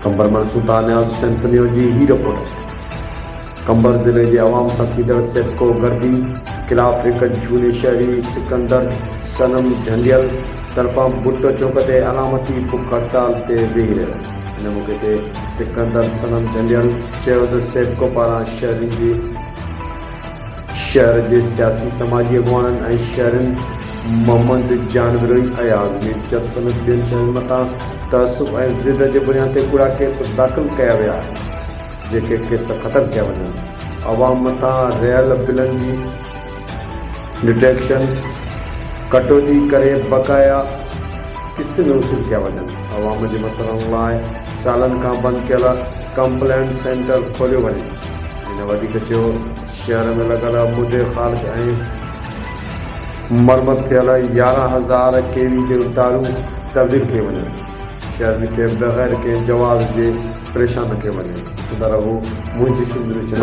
कंबर मनसूता न्याज़ सेंटनियो जी ही रिपोर्ट। कंबर ज़िले के अवाम सां थींदड़ सेप्को गर्दी खिलाफ़ एक झूने शहरी सिकंदर सनम झंडियल तरफ़ां बुट चौक ते अलामती भुख हड़ताल ते वेही रहियो। इन मौक़े ते सिकंदर सनम झंडियल चयो त सेप्को पारां शहर के सियासी समाजी अगुवाननि ऐं शहरनि मोहम्मद जानविरोई अयाज़ मीरचंद समेत ॿियनि शहरनि मथां तअसुब ऐं ज़िद जे बुनियाद ते कूड़ा केस दाख़िल कया विया आहिनि, जेके केस ख़तमु कया वञनि। अवाम मथां रहियल बिलनि जी डिटेक्शन कटौती करे बक़ाया किस्तुनि वसूल कया वञनि। अवाम जे मसइलनि लाइ सालनि खां बंदि कयल कंप्लेंट सेंटर खोलियो वञे। इन वधीक चयो, शहर में लॻल मुदे ख़ारिज ऐं मरमत थियल 11,000 केवी जो दारू तब्दील कयो वञे। शहर खे बग़ैर कंहिं जवाज़ जे परेशान न कयो वञे। ॾिसंदा रहो मुंहिंजी सिंध चैनल।